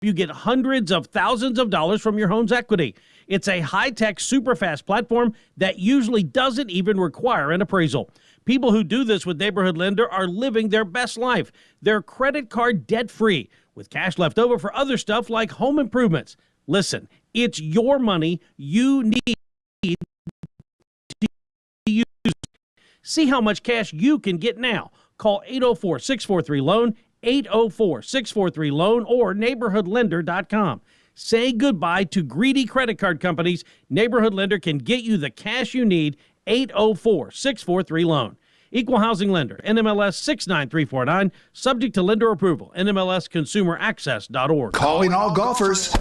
you get hundreds of thousands of dollars from your home's equity. It's a high-tech, super-fast platform that usually doesn't even require an appraisal. People who do this with Neighborhood Lender are living their best life. They're credit card debt-free, with cash left over for other stuff like home improvements. Listen, it's your money. You need to use it. See how much cash you can get now. Call 804-643-LOAN, 804-643-LOAN, or neighborhoodlender.com. Say goodbye to greedy credit card companies. Neighborhood Lender can get you the cash you need. 804-643-LOAN. Equal Housing Lender, NMLS 69349, subject to lender approval. NMLSconsumeraccess.org. Calling all golfers.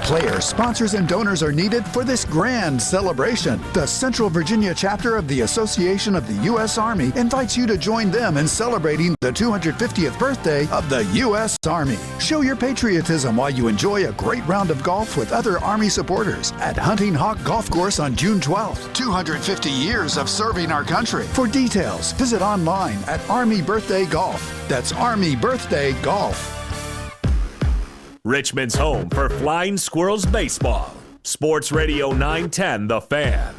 Players, sponsors, and donors are needed for this grand celebration. The Central Virginia chapter of the Association of the U.S. Army invites you to join them in celebrating the 250th birthday of the U.S. Army. Show your patriotism while you enjoy a great round of golf with other Army supporters at Hunting Hawk Golf Course on June 12th. 250 years of serving our country. For details, visit online at Army Birthday Golf. That's Army Birthday Golf. Richmond's home for Flying Squirrels baseball. Sports Radio 910, The Fan.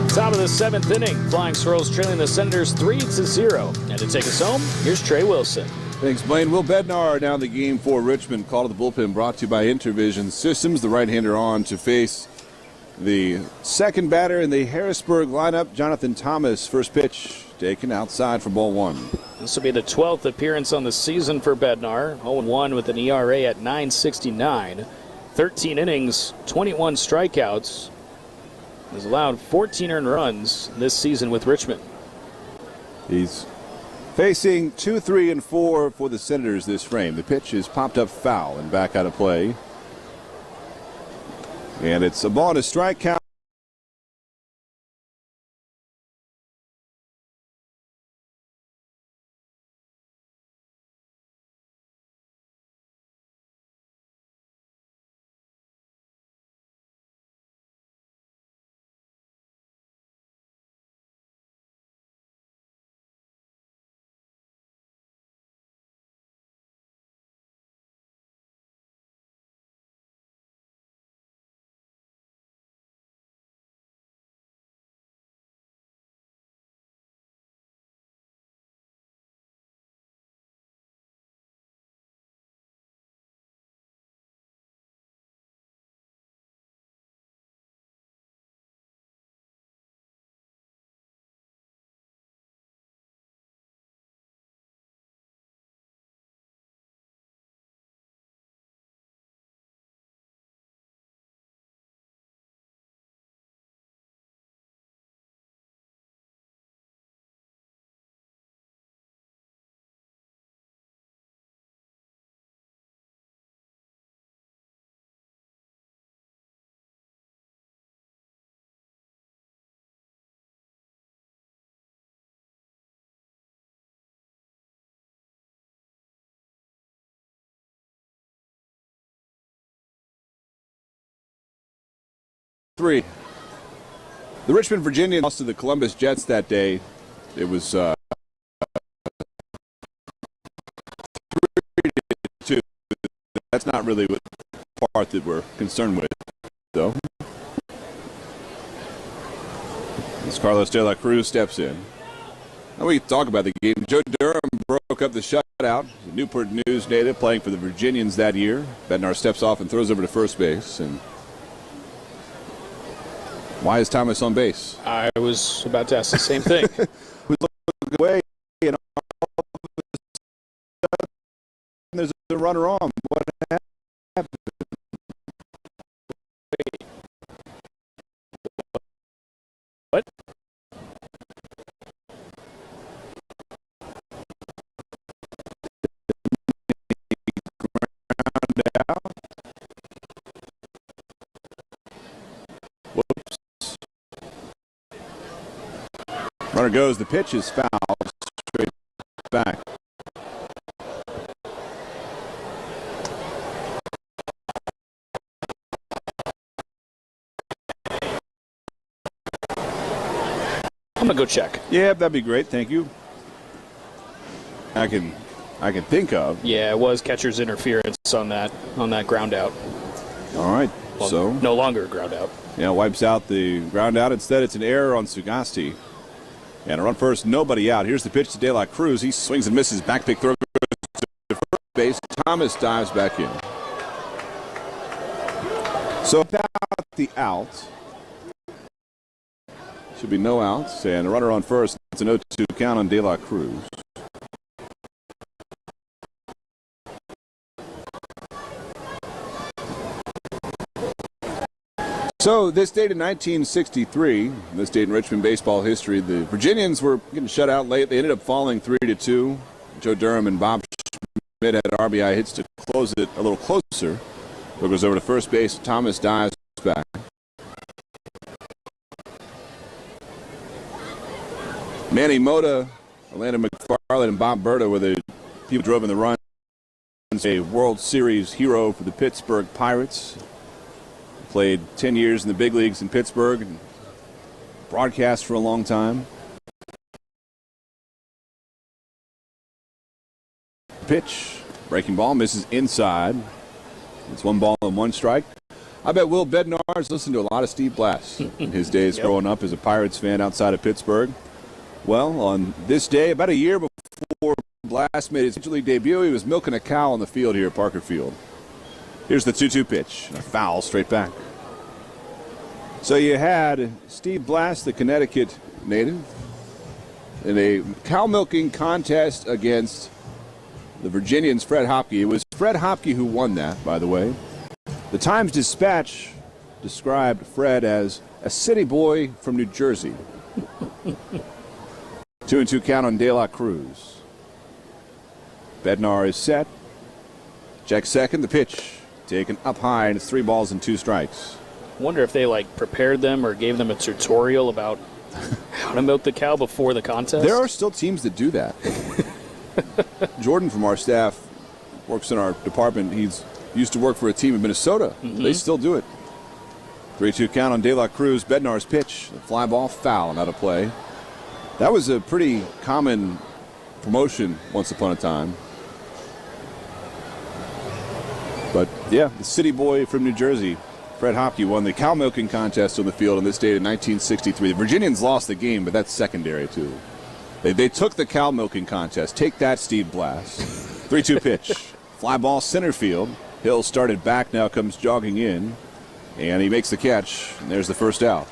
Top of the seventh inning, Flying Squirrels trailing the Senators 3-0. And to take us home, here's Trey Wilson. Thanks, Blaine. Will Bednar now the game for Richmond. Call to the bullpen brought to you by Intervision Systems. The right-hander on to face the second batter in the Harrisburg lineup, Jonathan Thomas. First pitch taken outside for ball one. This will be the 12th appearance on the season for Bednar. 0-1 with an ERA at .969. 13 innings, 21 strikeouts. Has allowed 14 earned runs this season with Richmond. He's facing 2, 3, and 4 for the Senators this frame. The pitch is popped up foul and back out of play. And it's a ball and a strike count. The Richmond Virginians lost to the Columbus Jets that day. It was 3-2. That's not really the part that we're concerned with, though. As Carlos De La Cruz steps in. Now we talk about the game. Joe Durham broke up the shutout. The Newport News native playing for the Virginians that year. Bednar steps off and throws over to first base. And why is Thomas on base? I was about to ask the same thing. We look away, and all of a sudden there's a runner on. What happened? Wait. What? Ground out. Whoops. Runner goes. The pitch is foul. Straight back. I'm going to go check. Yeah, that'd be great. Thank you. I can think of. Yeah, it was catcher's interference on that ground out. All right, Well, so no longer a ground out. yeah, wipes out the ground out. Instead, it's an error on Sugasti. And a run first, nobody out. Here's the pitch to De La Cruz. He swings and misses. Back pick throw goes to first base. Thomas dives back in. So without the out, should be no outs. And a runner on first. It's an 0-2 count on De La Cruz. So this date in 1963, this date in Richmond baseball history, the Virginians were getting shut out late. They ended up falling 3-2. Joe Durham and Bob Schmidt had RBI hits to close it a little closer. It goes over to first base. Thomas dives back. Manny Mota, Orlando McFarland, and Bob Berta were the people drove in the run. A World Series hero for the Pittsburgh Pirates. Played 10 years in the big leagues in Pittsburgh and broadcast for a long time. Pitch, breaking ball, misses inside. It's 1 strike. I bet Will Bednar's listened to a lot of Steve Blass in his days growing up as a Pirates fan outside of Pittsburgh. Well, on this day, about a year before Blass made his major league debut, he was milking a cow on the field here at Parker Field. Here's the 2-2 pitch. A foul straight back. So you had Steve Blass, the Connecticut native, in a cow milking contest against the Virginians' Fred Hopke. It was Fred Hopke who won that, by the way. The Times-Dispatch described Fred as a city boy from New Jersey. 2-2 count on De La Cruz. Bednar is set. Check second. The pitch taken up high, and it's 3 balls and 2 strikes. Wonder if they prepared them or gave them a tutorial about how to milk the cow before the contest. There are still teams that do that. Jordan from our staff works in our department. He's used to work for a team in Minnesota. Mm-hmm. They still do it. 3-2 count on De La Cruz. Bednar's pitch. The fly ball foul and out of play. That was a pretty common promotion once upon a time. But, yeah, the city boy from New Jersey, Fred Hopke, won the cow milking contest on the field on this date in 1963. The Virginians lost the game, but that's secondary, too. They took the cow milking contest. Take that, Steve Blass. 3-2 pitch. Fly ball center field. Hill started back, now comes jogging in. And he makes the catch, and there's the first out.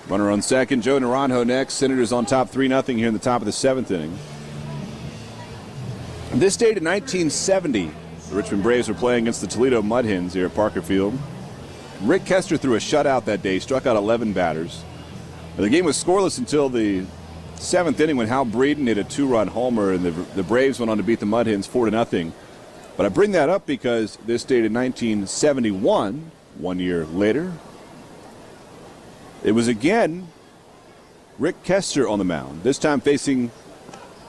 Runner on second, Joe Naranjo next. Senators on top 3-0 here in the top of the 7th inning. On this date in 1970, the Richmond Braves were playing against the Toledo Mud Hens here at Parker Field. Rick Kester threw a shutout that day, struck out 11 batters. The game was scoreless until the 7th inning when Hal Breeden hit a 2-run homer, and the Braves went on to beat the Mud Hens 4-0. But I bring that up because this date in 1971, 1 year later, it was again Rick Kester on the mound, this time facing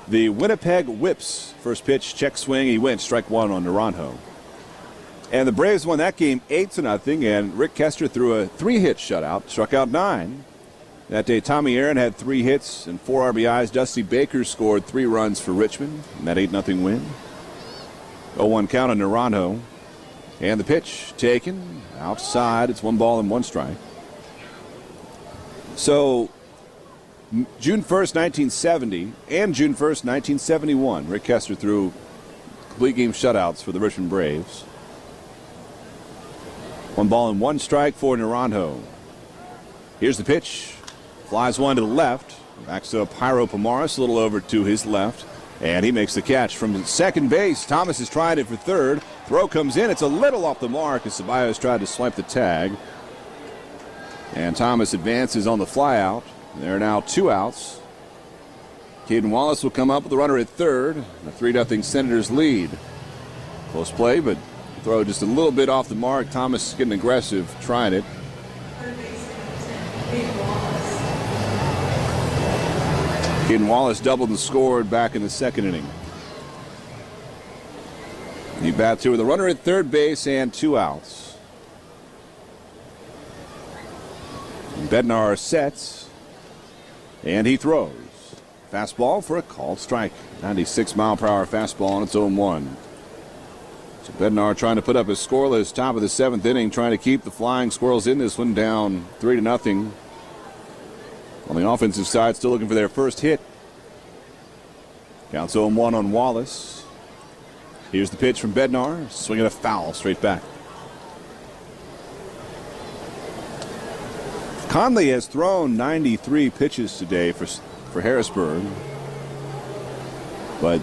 the Winnipeg Whips. First pitch, check swing, he went strike 1 on Naranjo. And the Braves won that game 8-0, and Rick Kester threw a 3-hit shutout, struck out 9. That day, Tommy Aaron had 3 hits and 4 RBIs. Dusty Baker scored 3 runs for Richmond in that 8-0 win. 0-1 count on Naranjo. And the pitch taken outside. It's 1 ball and 1 strike. So, June 1st, 1970 and June 1st, 1971, Rick Kester threw complete game shutouts for the Richmond Braves. 1 ball and 1 strike for Naranjo. Here's the pitch. Flies one to the left. Backs up Jairo Pomares a little over to his left. And he makes the catch from second base. Thomas is trying it for third. Throw comes in. It's a little off the mark as Ceballos tried to swipe the tag. And Thomas advances on the flyout. There are now 2 outs. Caden Wallace will come up with the runner at third. A 3-0 Senators lead. Close play, but throw just a little bit off the mark. Thomas getting aggressive, trying it. Caden Wallace doubled and scored back in the 2nd inning. He bats here with a runner at third base and 2 outs. And Bednar sets, and he throws. Fastball for a called strike. 96-mile-per-hour fastball on its own one. So Bednar trying to put up a scoreless top of the 7th inning, trying to keep the Flying Squirrels in this one, down 3-0. On the offensive side, still looking for their first hit. Counts 0-1 on Wallace. Here's the pitch from Bednar, swinging a foul straight back. Conley has thrown 93 pitches today for Harrisburg. But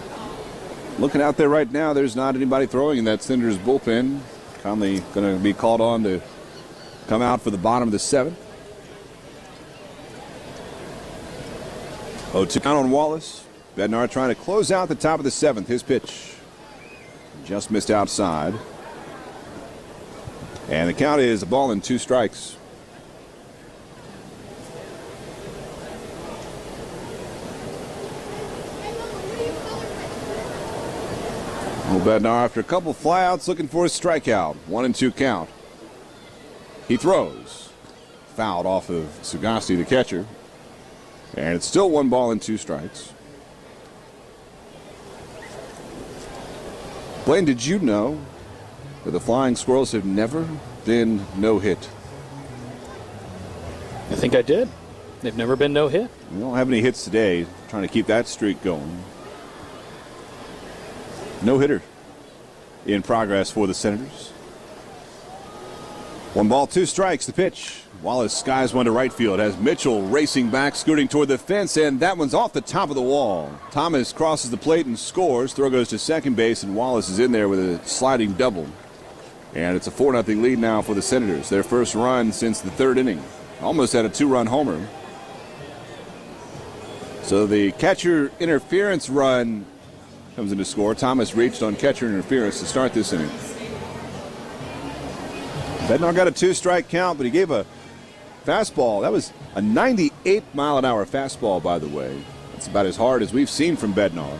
looking out there right now, there's not anybody throwing in that Senators bullpen. Conley going to be called on to come out for the bottom of the 7th. 0-2 count on Wallace. Bednar trying to close out the top of the 7th. His pitch just missed outside. And the count is a ball and 2 strikes. Bednar, after a couple flyouts, looking for a strikeout. 1-2 count. He throws. Fouled off of Sugasti, the catcher. And it's still 1 ball and 2 strikes. Blaine, did you know that the Flying Squirrels have never been no-hit? I think I did. They've never been no-hit. We don't have any hits today. Trying to keep that streak going. No-hitter in progress for the Senators. 1 ball, 2 strikes, the pitch. Wallace skies one to right field as Mitchell racing back, scooting toward the fence, and that one's off the top of the wall. Thomas crosses the plate and scores. Throw goes to second base, and Wallace is in there with a sliding double. And it's a 4-0 lead now for the Senators. Their first run since the 3rd inning. Almost had a 2-run homer. So the catcher interference run comes into score. Thomas reached on catcher interference to start this inning. Bednar got a 2-strike count, but he gave a fastball. That was a 98-mile-an-hour fastball, by the way. That's about as hard as we've seen from Bednar.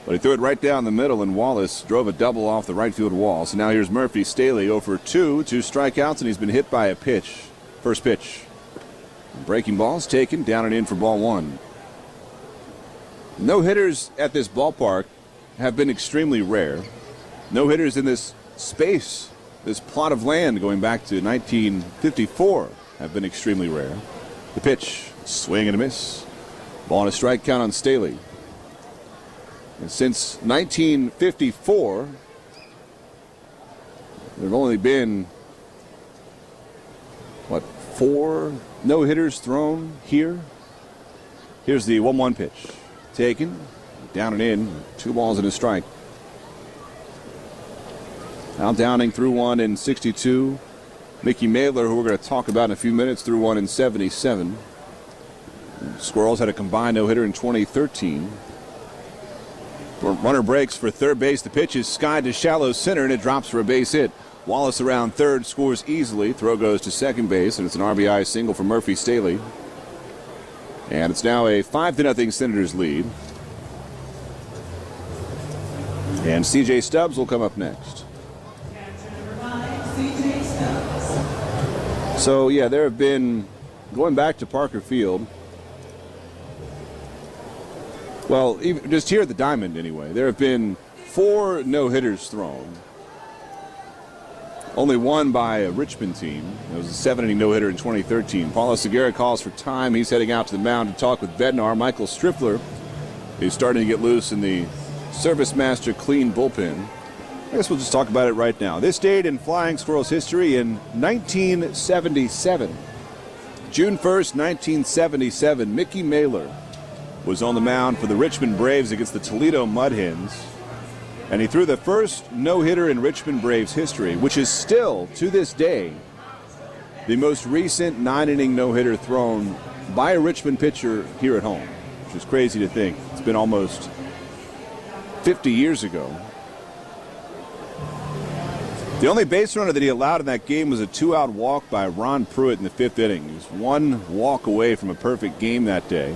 But he threw it right down the middle, and Wallace drove a double off the right field wall. So now here's Murphy Staley 0 for 2 strikeouts, and he's been hit by a pitch. First pitch. Breaking ball's taken, down and in for ball 1. No-hitters at this ballpark have been extremely rare. No-hitters in this space, this plot of land going back to 1954, have been extremely rare. The pitch, swing and a miss. Ball and a strike count on Staley. And since 1954, there have only been, 4 no-hitters thrown here? Here's the 1-1 pitch. Taken, down and in, 2 balls and a strike. Al Downing threw one in 62. Mickey Mailer, who we're going to talk about in a few minutes, threw one in 77. Squirrels had a combined no-hitter in 2013. Runner breaks for third base. The pitch is skied to shallow center, and it drops for a base hit. Wallace around third, scores easily. Throw goes to second base, and it's an RBI single for Murphy Staley. And it's now a 5-0 Senators lead. And C.J. Stubbs will come up next. So, yeah, there have been, going back to Parker Field, well, even just here at the Diamond anyway, there have been 4 no-hitters thrown. Only one by a Richmond team. It was a 7-inning no-hitter in 2013. Paulo Segura calls for time. He's heading out to the mound to talk with Bednar. Michael Striffler is starting to get loose in the Service Master clean bullpen. I guess we'll just talk about it right now. This date in Flying Squirrels history in 1977. June 1st, 1977, Mickey Mailer was on the mound for the Richmond Braves against the Toledo Mud Hens. And he threw the first no-hitter in Richmond Braves history, which is still, to this day, the most recent 9-inning no-hitter thrown by a Richmond pitcher here at home, which is crazy to think. It's been almost 50 years ago. The only base runner that he allowed in that game was a 2-out walk by Ron Pruitt in the 5th inning. He was 1 walk away from a perfect game that day.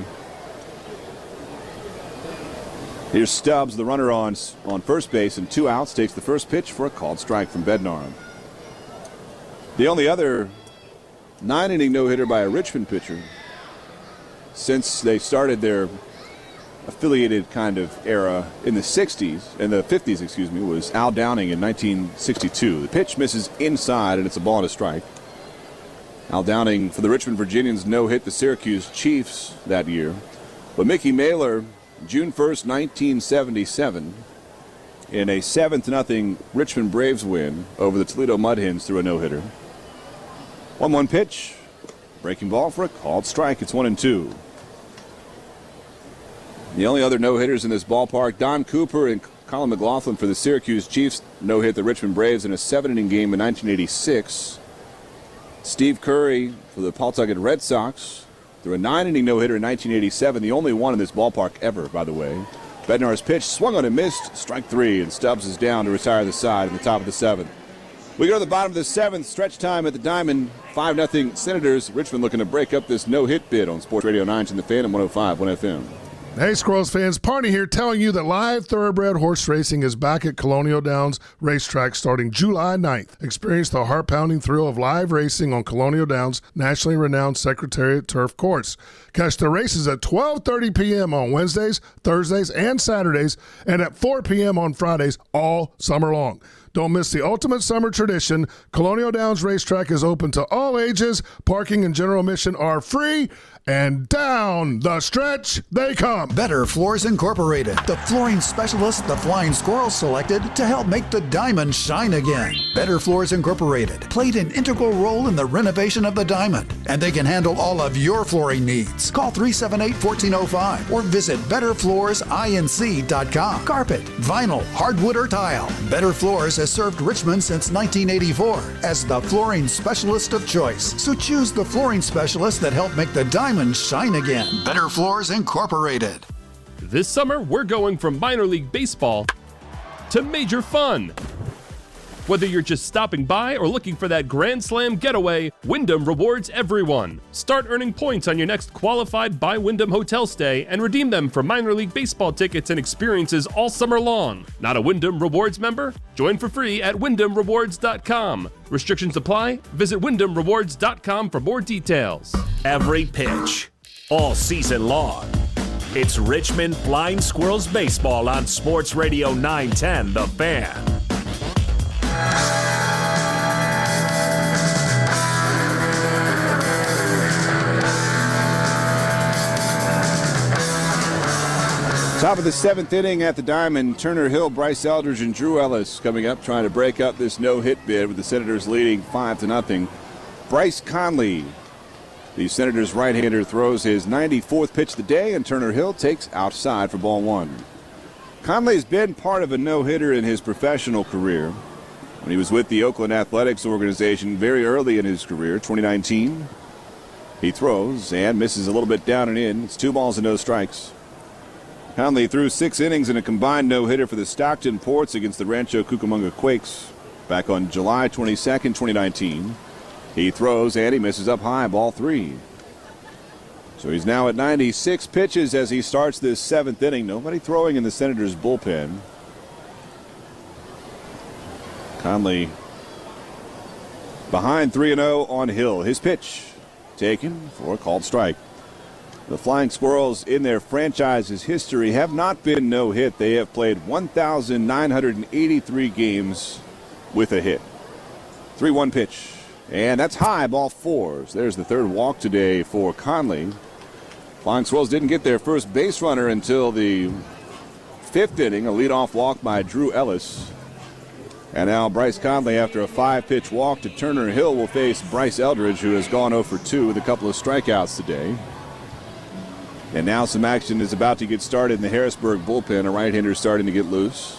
Here's Stubbs, the runner on first base, and 2 outs, takes the first pitch for a called strike from Bednar. The only other 9-inning no-hitter by a Richmond pitcher since they started their affiliated kind of era in the 50s, was Al Downing in 1962. The pitch misses inside, and it's a ball and a strike. Al Downing for the Richmond Virginians no-hit the Syracuse Chiefs that year. But Mickey Mailer, June 1st, 1977, in a 7-0 Richmond Braves win over the Toledo Mud Hens through a no-hitter. 1-1 pitch, breaking ball for a called strike. It's 1-2. The only other no-hitters in this ballpark, Don Cooper and Colin McLaughlin for the Syracuse Chiefs no-hit the Richmond Braves in a 7-inning game in 1986. Steve Curry for the Pawtucket Red Sox threw a 9-inning no-hitter in 1987, the only one in this ballpark ever, by the way. Bednar's pitch swung on and missed, strike 3, and Stubbs is down to retire the side in the top of the 7th. We go to the bottom of the 7th, stretch time at the Diamond, 5-0 Senators. Richmond looking to break up this no-hit bid on Sports Radio 9 and the Fan and 105.1 FM. Hey, Squirrels fans, Parney here telling you that live thoroughbred horse racing is back at Colonial Downs Racetrack starting July 9th. Experience the heart-pounding thrill of live racing on Colonial Downs' nationally renowned Secretariat Turf Course. Catch the races at 12:30 p.m. on Wednesdays, Thursdays, and Saturdays, and at 4 p.m. on Fridays all summer long. Don't miss the ultimate summer tradition. Colonial Downs Racetrack is open to all ages. Parking and general admission are free. And down the stretch they come. Better Floors Incorporated, the flooring specialist the Flying Squirrels selected to help make the diamond shine again. Better Floors Incorporated played an integral role in the renovation of the diamond, and they can handle all of your flooring needs. Call 378-1405 or visit betterfloorsinc.com. Carpet, vinyl, hardwood, or tile. Better Floors has served Richmond since 1984 as the flooring specialist of choice. So choose the flooring specialist that helped make the diamond shine again. Better Floors Incorporated. This summer, we're going from minor league baseball to major fun. Whether you're just stopping by or looking for that Grand Slam getaway, Wyndham rewards everyone. Start earning points on your next qualified by Wyndham hotel stay and redeem them for minor league baseball tickets and experiences all summer long. Not a Wyndham Rewards member? Join for free at WyndhamRewards.com. Restrictions apply. Visit WyndhamRewards.com for more details. Every pitch, all season long. It's Richmond Flying Squirrels baseball on Sports Radio 910, The Fan. Top of the 7th inning at the Diamond, Turner Hill, Bryce Eldridge, and Drew Ellis coming up trying to break up this no-hit bid with the Senators leading 5-0. Bryce Conley, the Senators right-hander, throws his 94th pitch of the day, and Turner Hill takes outside for ball 1. Conley's been part of a no-hitter in his professional career. When he was with the Oakland Athletics organization very early in his career, 2019, he throws and misses a little bit down and in. It's 2 balls and no strikes. Conley threw 6 innings in a combined no-hitter for the Stockton Ports against the Rancho Cucamonga Quakes back on July 22nd, 2019. He throws and he misses up high, ball 3. So he's now at 96 pitches as he starts this 7th inning. Nobody throwing in the Senators' bullpen. Conley behind 3-0 on Hill. His pitch taken for a called strike. The Flying Squirrels in their franchise's history have not been no-hit. They have played 1,983 games with a hit. 3-1 pitch. And that's high, ball 4. So there's the 3rd walk today for Conley. Flying Squirrels didn't get their first base runner until the 5th inning, a leadoff walk by Drew Ellis. And now Bryce Conley, after a 5-pitch walk to Turner Hill, will face Bryce Eldridge, who has gone 0 for 2 with a couple of strikeouts today. And now some action is about to get started in the Harrisburg bullpen. A right-hander starting to get loose.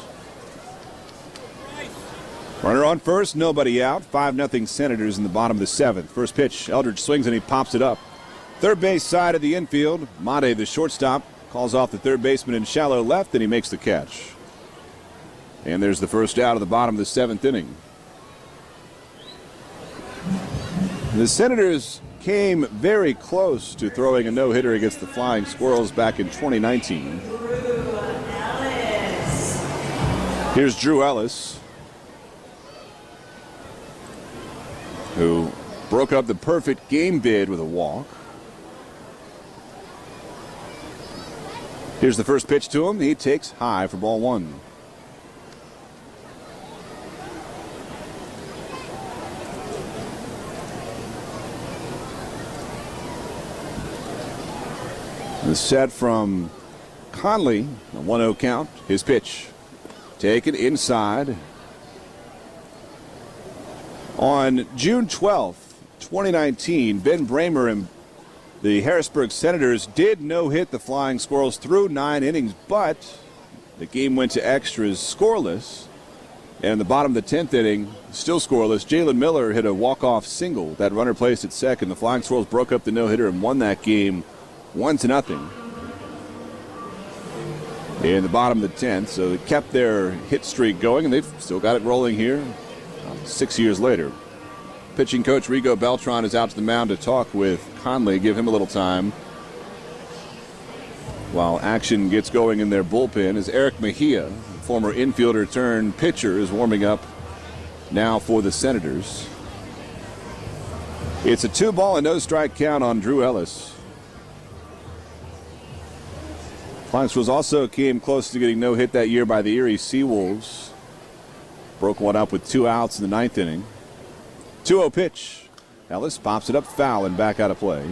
Runner on first, nobody out. 5-0 Senators in the bottom of the 7th. First pitch, Eldridge swings and he pops it up. Third base side of the infield. Mate, the shortstop, calls off the third baseman in shallow left, and he makes the catch. And there's the first out of the bottom of the 7th inning. The Senators came very close to throwing a no-hitter against the Flying Squirrels back in 2019. Here's Drew Ellis, who broke up the perfect game bid with a walk. Here's the first pitch to him. He takes high for ball one. The set from Conley, a 1-0 count. His pitch taken inside. On June 12th, 2019, Ben Bramer and the Harrisburg Senators did no-hit the Flying Squirrels through 9 innings, but the game went to extras scoreless. And in the bottom of the 10th inning, still scoreless, Jalen Miller hit a walk-off single. That runner placed at second. The Flying Squirrels broke up the no-hitter and won that game 1-0. In the bottom of the 10th, so they kept their hit streak going, and they've still got it rolling here 6 years later. Pitching coach Rigo Beltran is out to the mound to talk with Conley, give him a little time. While action gets going in their bullpen, as Eric Mejia, former infielder turned pitcher, is warming up now for the Senators. It's a 2-ball and no strike count on Drew Ellis. Flying Squirrels also came close to getting no hit that year by the Erie Seawolves. Broke one up with 2 outs in the 9th inning. 2-0 pitch. Ellis pops it up foul and back out of play.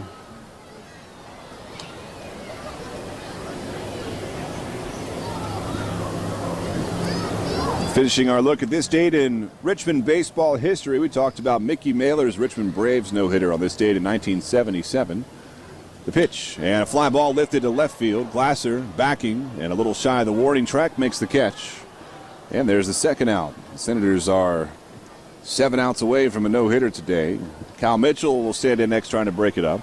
Finishing our look at this date in Richmond baseball history, we talked about Mickey Mailer's Richmond Braves no-hitter on this date in 1977. The pitch, and a fly ball lifted to left field. Glasser backing, and a little shy of the warning track, makes the catch. And there's the second out. The Senators are 7 outs away from a no-hitter today. Cal Mitchell will stand in next trying to break it up.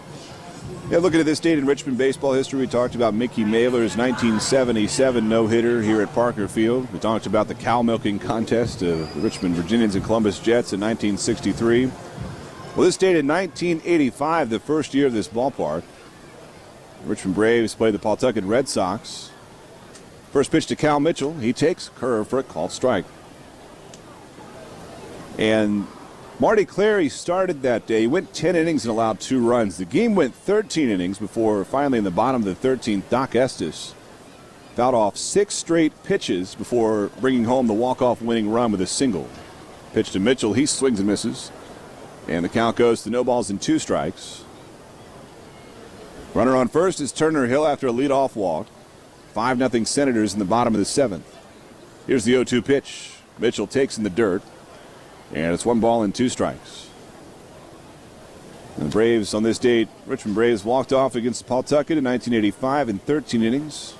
Yeah, looking at this date in Richmond baseball history, we talked about Mickey Mailer's 1977 no-hitter here at Parker Field. We talked about the cow milking contest of the Richmond Virginians and Columbus Jets in 1963. Well, this date in 1985, the first year of this ballpark, the Richmond Braves play the Pawtucket Red Sox. First pitch to Cal Mitchell. He takes curve for a called strike. And Marty Clary started that day. He went 10 innings and allowed 2 runs. The game went 13 innings before finally in the bottom of the 13th, Doc Estes fouled off 6 straight pitches before bringing home the walk-off winning run with a single. Pitch to Mitchell. He swings and misses. And the count goes to no balls and 2 strikes. Runner on first is Turner Hill after a leadoff walk. 5-0 Senators in the bottom of the 7th. Here's the 0-2 pitch. Mitchell takes in the dirt. And it's 1 ball and 2 strikes. And the Braves on this date, Richmond Braves walked off against Pawtucket in 1985 in 13 innings.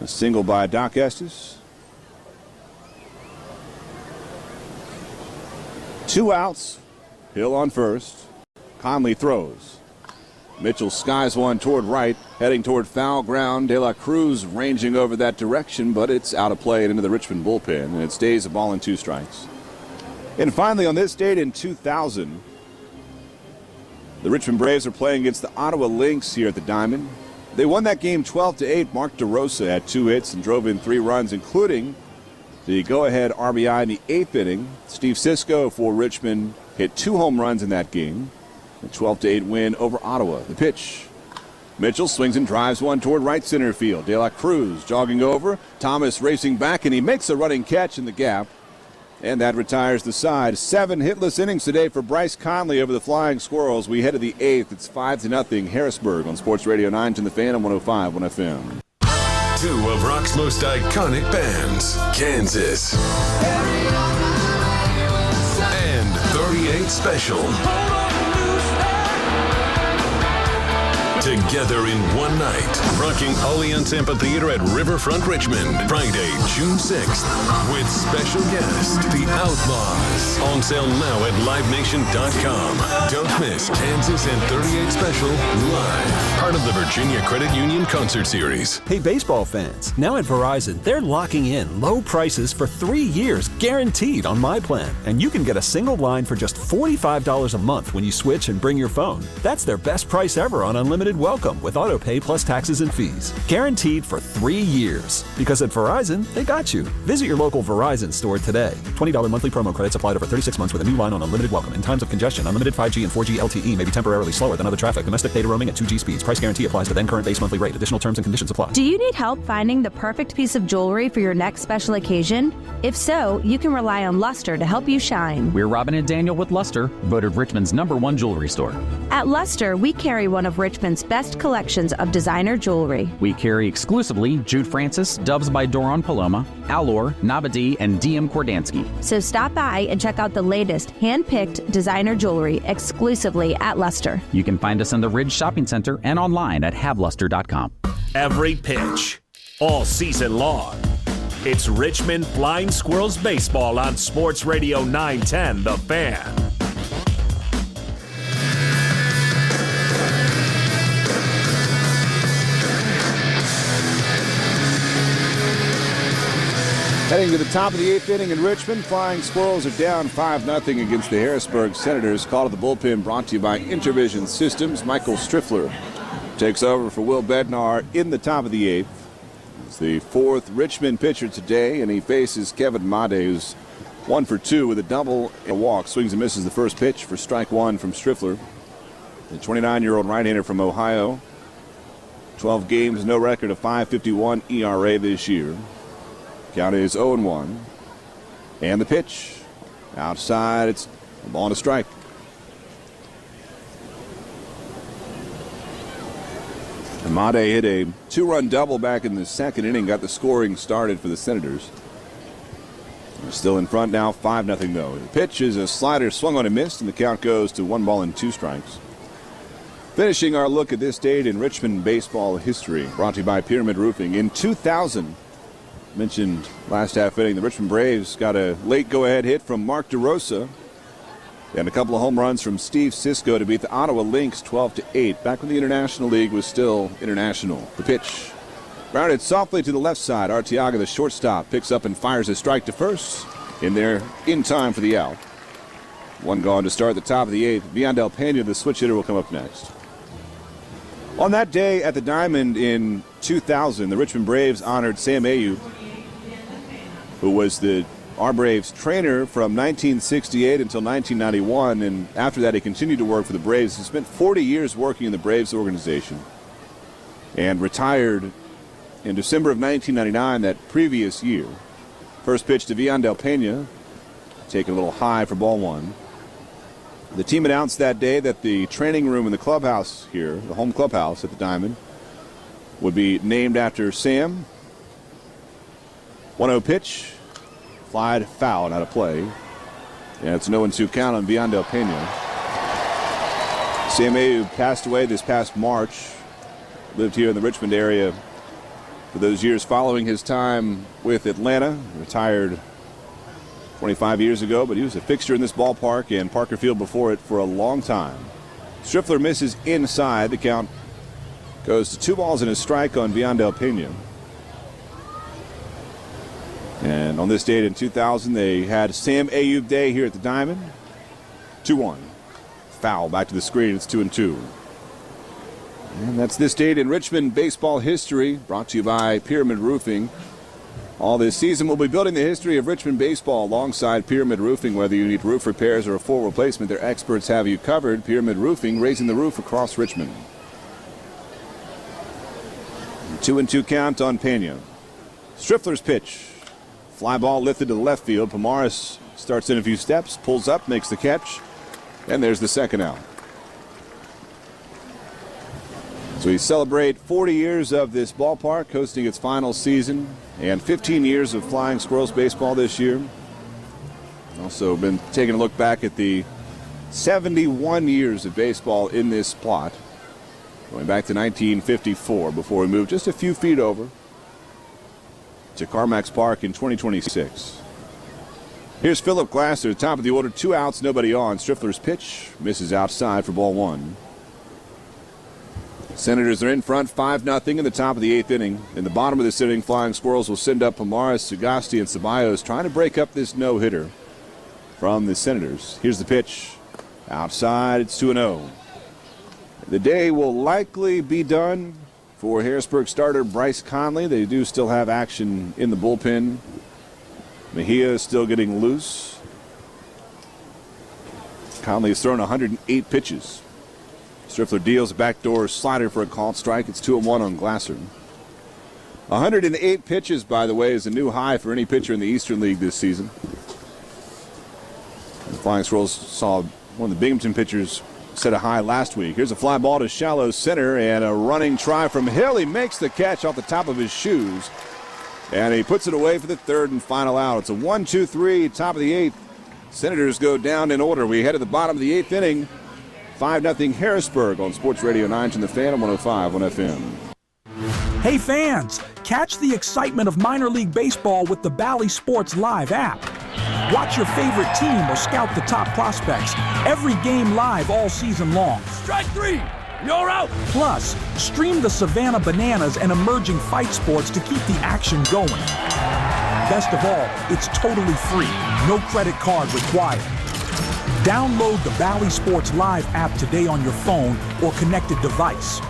A single by Doc Estes. 2 outs. Hill on first. Conley throws. Mitchell skies one toward right, heading toward foul ground. De La Cruz ranging over that direction, but it's out of play and into the Richmond bullpen, and it stays a ball and 2 strikes. And finally, on this date in 2000, the Richmond Braves are playing against the Ottawa Lynx here at the Diamond. They won that game 12-8. Mark DeRosa had 2 hits and drove in 3 runs, including the go-ahead RBI in the 8th inning. Steve Sisko for Richmond hit 2 home runs in that game. A 12-8 win over Ottawa. The pitch. Mitchell swings and drives one toward right center field. De La Cruz jogging over. Thomas racing back, and he makes a running catch in the gap. And that retires the side. 7 hitless innings today for Bryce Conley over the Flying Squirrels. We head to the 8th. It's 5-0 Harrisburg on Sports Radio 9 The Fan on 105.1 FM. 2 of rock's most iconic bands, Kansas and 38 Special. Together in one night, rocking Allianz Amphitheater at Riverfront Richmond, Friday, June 6th, with special guest, The Outlaws. On sale now at LiveNation.com. Don't miss Kansas and 38 Special live. Part of the Virginia Credit Union Concert Series. Hey, baseball fans. Now at Verizon, they're locking in low prices for 3 years, guaranteed on my plan. And you can get a single line for just $45 a month when you switch and bring your phone. That's their best price ever on unlimited unlimited welcome with auto pay plus taxes and fees. Guaranteed for 3 years. Because at Verizon, they got you. Visit your local Verizon store today. $20 monthly promo credits applied over 36 months with a new line on unlimited welcome. In times of congestion, unlimited 5G and 4G LTE may be temporarily slower than other traffic. Domestic data roaming at 2G speeds. Price guarantee applies to then current base monthly rate. Additional terms and conditions apply. Do you need help finding the perfect piece of jewelry for your next special occasion? If so, you can rely on Luster to help you shine. We're Robin and Daniel with Luster, voted Richmond's #1 jewelry store. At Luster, we carry one of Richmond's best collections of designer jewelry. We carry exclusively Jude Francis, Doves by Doron Paloma, Allure, Nabadi, and DM Kordansky. So stop by and check out the latest hand-picked designer jewelry exclusively at Luster. You can find us in the Ridge Shopping Center and online at haveluster.com. Every pitch, all season long. It's Richmond Flying Squirrels baseball on Sports Radio 910, The Fan. Heading to the top of the 8th inning in Richmond, Flying Squirrels are down 5-0 against the Harrisburg Senators. Call to the bullpen brought to you by Intervision Systems. Michael Striffler takes over for Will Bednar in the top of the 8th. It's the 4th Richmond pitcher today, and he faces Kevin Made, who's 1 for 2 with a double and a walk. Swings and misses the first pitch for strike 1 from Striffler. The 29-year-old right-hander from Ohio. 12 games, no record, of .551 ERA this year. Count is 0-1. And the pitch. Outside, it's a ball and a strike. Made hit a 2-run double back in the second inning, got the scoring started for the Senators. They're still in front now, 5-0 though. The pitch is a slider swung on and missed, and the count goes to 1 ball and 2 strikes. Finishing our look at this date in Richmond baseball history, brought to you by Pyramid Roofing. In 2000, mentioned last half inning, the Richmond Braves got a late go-ahead hit from Mark DeRosa and a couple of home runs from Steve Sisko to beat the Ottawa Lynx 12-8, back when the International League was still international. The pitch grounded softly to the left side. Arteaga, the shortstop, picks up and fires a strike to first. In there in time for the out. 1 gone to start the top of the 8th. Viandel Pena, the switch hitter, will come up next. On that day at the Diamond in 2000, the Richmond Braves honored Sam Ayoub, who was our Braves trainer from 1968 until 1991, and after that he continued to work for the Braves. He spent 40 years working in the Braves organization and retired in December of 1999, that previous year. First pitch to Viandel Pena, taken a little high for ball 1. The team announced that day that the training room in the clubhouse here, the home clubhouse at the Diamond, would be named after Sam. 1-0 pitch. Fly foul and out of play. And it's a 0-2 count on Viandel Pena. Sam Ayoub passed away this past March. Lived here in the Richmond area for those years following his time with Atlanta. Retired 25 years ago, but he was a fixture in this ballpark and Parker Field before it for a long time. Striffler misses inside. The count goes to 2 balls and a strike on Viandel Pena. And on this date in 2000, they had Sam Ayoub Day here at the Diamond. 2-1. Foul back to the screen. It's 2-2. And that's this date in Richmond baseball history, brought to you by Pyramid Roofing. All this season, we'll be building the history of Richmond baseball alongside Pyramid Roofing. Whether you need roof repairs or a full replacement, their experts have you covered. Pyramid Roofing, raising the roof across Richmond. 2-2 count on Pena. Striffler's pitch. Fly ball lifted to the left field. Pomaris starts in a few steps, pulls up, makes the catch, and there's the second out. So we celebrate 40 years of this ballpark hosting its final season and 15 years of Flying Squirrels baseball this year. Also been taking a look back at the 71 years of baseball in this plot, going back to 1954 before we moved just a few feet over to Carmax Park in 2026. Here's Philip Glasser, top of the order, 2 outs, nobody on. Striffler's pitch misses outside for ball 1. Senators are in front 5-0 in the top of the 8th inning. In the bottom of this inning, Flying Squirrels will send up Pomaris, Sagasti, and Ceballos, trying to break up this no-hitter from the Senators. Here's the pitch. Outside, it's 2-0. The day will likely be done for Harrisburg starter Bryce Conley. They do still have action in the bullpen. Mejia is still getting loose. Conley has thrown 108 pitches. Striffler deals a backdoor slider for a called strike. It's 2-1 on Glasser. 108 pitches, by the way, is a new high for any pitcher in the Eastern League this season. The Flying Squirrels saw one of the Binghamton pitchers set a high last week. Here's a fly ball to shallow center and a running try from Hill. He makes the catch off the top of his shoes. And he puts it away for the third and final out. It's a 1-2-3, top of the eighth. Senators go down in order. We head to the bottom of the eighth inning. 5-0 Harrisburg on Sports Radio 9 the Fan on 105.1 FM. Hey fans, catch the excitement of minor league baseball with the Bally Sports Live app. Watch your favorite team or scout the top prospects. Every game live all season long. Strike three, you're out. Plus, stream the Savannah Bananas and emerging fight sports to keep the action going. Best of all, it's totally free. No credit card required. Download the Bally Sports Live app today on your phone or connected device.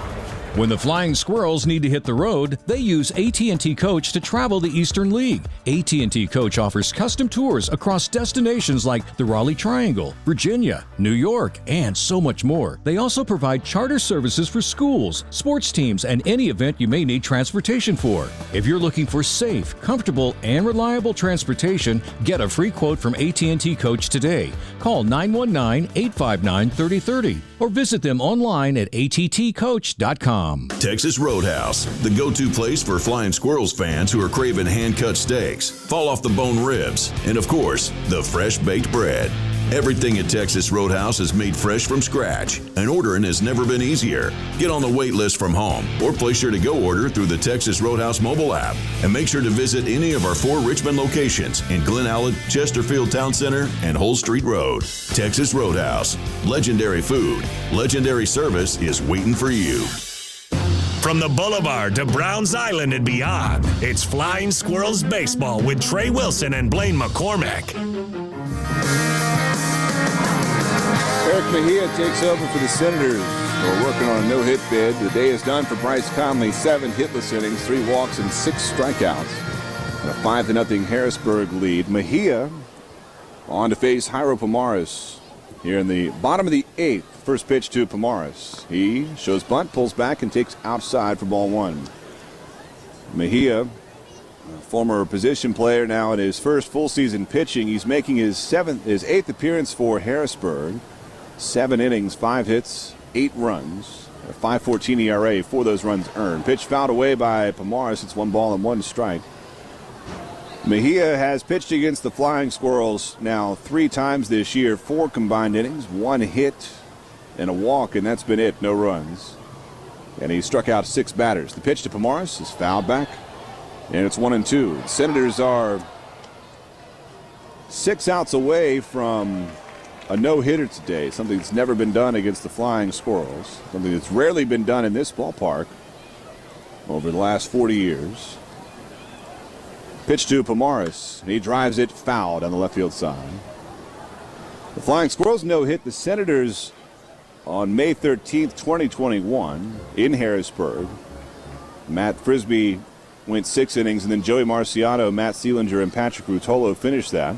When the Flying Squirrels need to hit the road, they use AT&T Coach to travel the Eastern League. AT&T Coach offers custom tours across destinations like the Raleigh Triangle, Virginia, New York, and so much more. They also provide charter services for schools, sports teams, and any event you may need transportation for. If you're looking for safe, comfortable, and reliable transportation, get a free quote from AT&T Coach today. Call 919-859-3030 or visit them online at attcoach.com. Texas Roadhouse, the go-to place for Flying Squirrels fans who are craving hand-cut steaks, fall-off-the-bone ribs, and, of course, the fresh-baked bread. Everything at Texas Roadhouse is made fresh from scratch, and ordering has never been easier. Get on the wait list from home or place your to-go order through the Texas Roadhouse mobile app. And make sure to visit any of our 4 Richmond locations in Glen Allen, Chesterfield Town Center, and Hull Street Road. Texas Roadhouse. Legendary food, legendary service is waiting for you. From the Boulevard to Browns Island and beyond, it's Flying Squirrels Baseball with Trey Wilson and Blaine McCormick. Eric Mejia takes over for the Senators. We're working on a no-hit bid. The day is done for Bryce Conley. 7 hitless innings, 3 walks, and 6 strikeouts. And a 5-0 Harrisburg lead. Mejia on to face Jairo Pomares here in the bottom of the 8th. First pitch to Pomares. He shows bunt, pulls back, and takes outside for ball 1. Mejia, a former position player, now in his first full season pitching. He's making his 8th appearance for Harrisburg. 7 innings, 5 hits, 8 runs. A 5.14 ERA, 4 of those runs earned. Pitch fouled away by Pomares. It's 1 ball and 1 strike. Mejia has pitched against the Flying Squirrels now 3 times this year. 4 combined innings, 1 hit, and a walk, and that's been it. No runs. And he struck out 6 batters. The pitch to Pomares is fouled back, and it's 1-2. The Senators are 6 outs away from a no-hitter today, something that's never been done against the Flying Squirrels, something that's rarely been done in this ballpark over the last 40 years. Pitch to Pomares, and he drives it foul down the left field side. The Flying Squirrels no-hit the Senators on May 13th, 2021 in Harrisburg. Matt Frisbee went 6 innings, and then Joey Marciano, Matt Seelinger, and Patrick Rutolo finished that.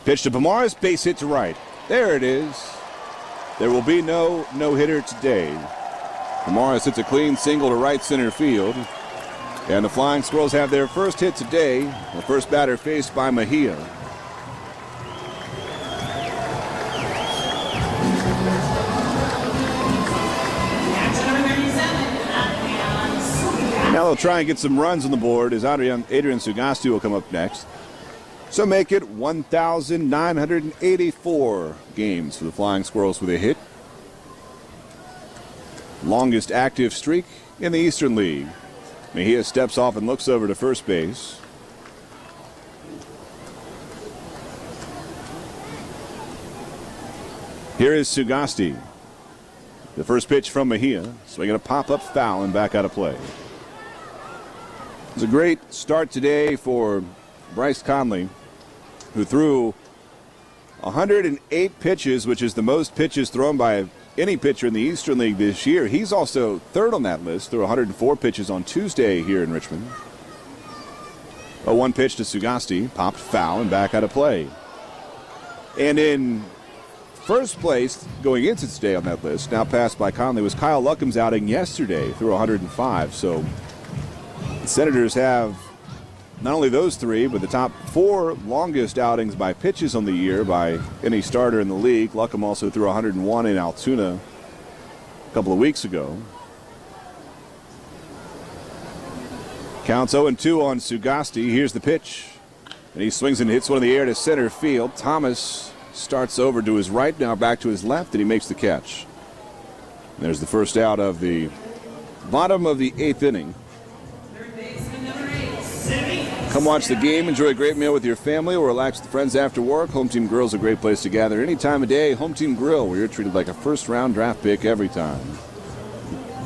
Pitch to Pomares, base hit to right. There it is. There will be no no-hitter today. Pomares hits a clean single to right center field. And the Flying Squirrels have their first hit today. The first batter faced by Mejia. Now they'll try and get some runs on the board as Adrian Sugasti will come up next. So make it 1,984 games for the Flying Squirrels with a hit. Longest active streak in the Eastern League. Mejia steps off and looks over to first base. Here is Sugasti. The first pitch from Mejia. Swinging a pop-up foul and back out of play. It's a great start today for Bryce Conley, who threw 108 pitches, which is the most pitches thrown by any pitcher in the Eastern League this year. He's also third on that list through 104 pitches on Tuesday here in Richmond. A 1 pitch to Sugasti, popped foul and back out of play. And in first place going into today on that list, now passed by Conley, was Kyle Luckham's outing yesterday through 105. So the Senators have not only those 3, but the top 4 longest outings by pitches on the year by any starter in the league. Luckham also threw 101 in Altoona a couple of weeks ago. Counts 0-2 on Sugasti. Here's the pitch. And he swings and hits one in the air to center field. Thomas starts over to his right, now back to his left, and he makes the catch. And there's the first out of the bottom of the 8th inning. Come watch the game, enjoy a great meal with your family, or relax with friends after work. Home Team Grill is a great place to gather any time of day. Home Team Grill, where you're treated like a first-round draft pick every time.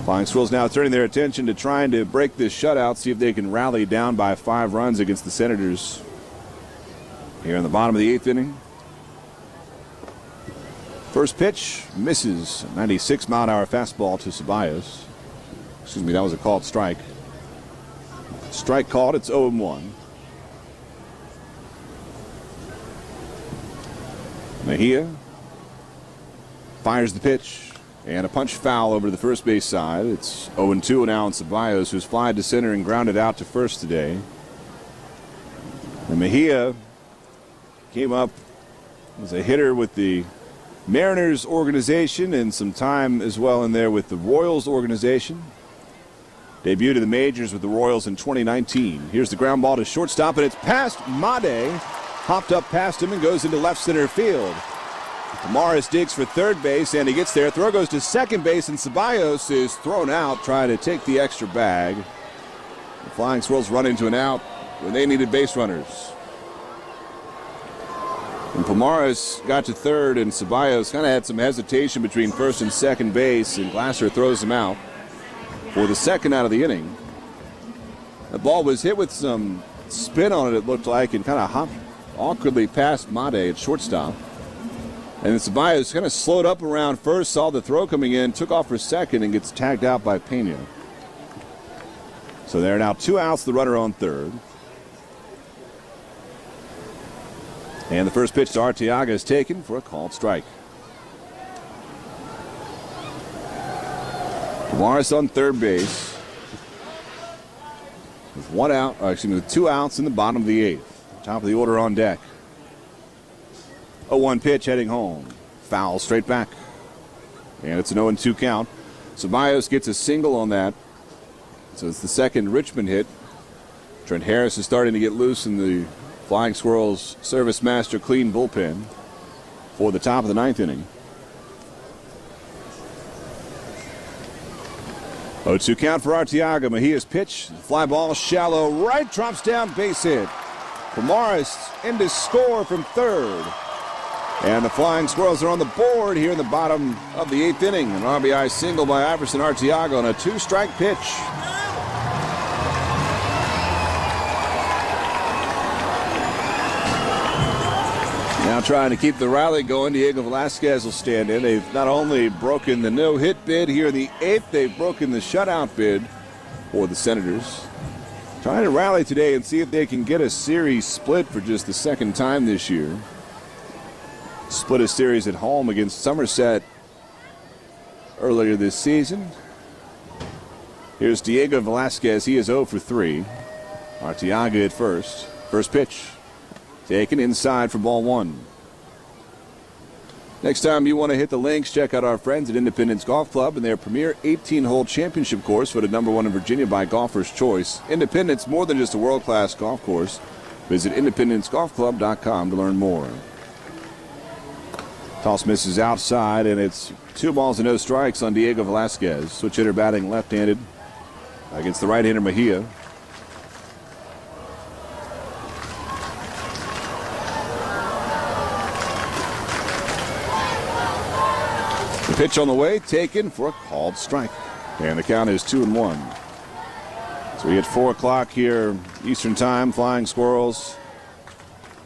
Flying Squirrels now turning their attention to trying to break this shutout, see if they can rally down by 5 runs against the Senators here in the bottom of the 8th inning. First pitch misses. 96-mile-an-hour fastball to Ceballos. Excuse me, that was a called strike. Strike called. It's 0-1. Mejia fires the pitch, and a punch foul over to the first base side. It's 0-2 now on Ceballos, who's flied to center and grounded out to first today. And Mejia came up as a hitter with the Mariners organization and some time as well in there with the Royals organization. Debuted in the majors with the Royals in 2019. Here's the ground ball to shortstop, and it's past Made. Hopped up past him and goes into left center field. Morris digs for third base, and he gets there. Throw goes to second base, and Ceballos is thrown out trying to take the extra bag. The Flying Squirrels run into an out when they needed base runners. And Pomares got to third, and Ceballos kind of had some hesitation between first and second base, and Glasser throws him out for the second out of the inning. The ball was hit with some spin on it looked like, and kind of hopped awkwardly past Made at shortstop. And then Ceballos kind of slowed up around first, saw the throw coming in, took off for second, and gets tagged out by Pena. So there are now 2 outs, the runner on third. And the first pitch to Arteaga is taken for a called strike. Morris on third base with 2 outs in the bottom of the 8th. Top of the order on deck. 0-1 pitch heading home. Foul straight back. And it's an 0-2 count. Ceballos gets a single on that. So it's the second Richmond hit. Trent Harris is starting to get loose in the Flying Squirrels Service Master clean bullpen for the top of the 9th inning. 0-2 count for Arteaga. Mejia's pitch. Fly ball shallow right. Drops down. Base hit. Pomares in to score from third. And the Flying Squirrels are on the board here in the bottom of the 8th inning. An RBI single by Iverson Arteaga on a 2-strike pitch. Now trying to keep the rally going, Diego Velasquez will stand in. They've not only broken the no-hit bid here in the 8th, they've broken the shutout bid for the Senators. Trying to rally today and see if they can get a series split for just the second time this year. Split a series at home against Somerset earlier this season. Here's Diego Velasquez. He is 0 for 3. Arteaga at first. First pitch taken inside for ball 1. Next time you want to hit the links, check out our friends at Independence Golf Club and their premier 18-hole championship course, voted #1 in Virginia by Golfer's Choice. Independence, more than just a world-class golf course. Visit independencegolfclub.com to learn more. Toss misses outside, and it's 2 balls and no strikes on Diego Velasquez. Switch hitter batting left-handed against the right-hander Mejia. The pitch on the way, taken for a called strike. And the count is 2-1. So we get 4 o'clock here Eastern Time. Flying Squirrels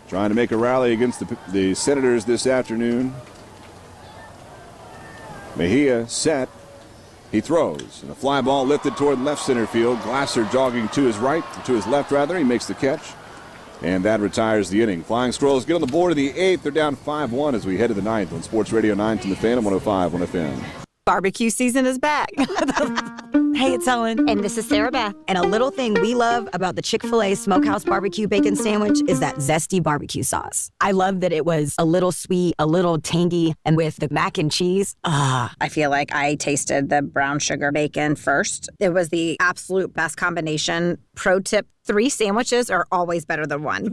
trying to make a rally against the Senators this afternoon. Mejia set. He throws. And a fly ball lifted toward left center field. Glasser jogging to his right, to his left rather. He makes the catch. And that retires the inning. Flying Squirrels get on the board in the 8th. They're down 5-1 as we head to the 9th on Sports Radio 910 The Fan, 105.1 FM. Barbecue season is back. Hey, it's Ellen. And this is Sarah Beth. And a little thing we love about the Chick-fil-A Smokehouse Barbecue Bacon Sandwich is that zesty barbecue sauce. I love that it was a little sweet, a little tangy, and with the mac and cheese. I feel like I tasted the brown sugar bacon first. It was the absolute best combination. Pro tip, 3 sandwiches are always better than 1.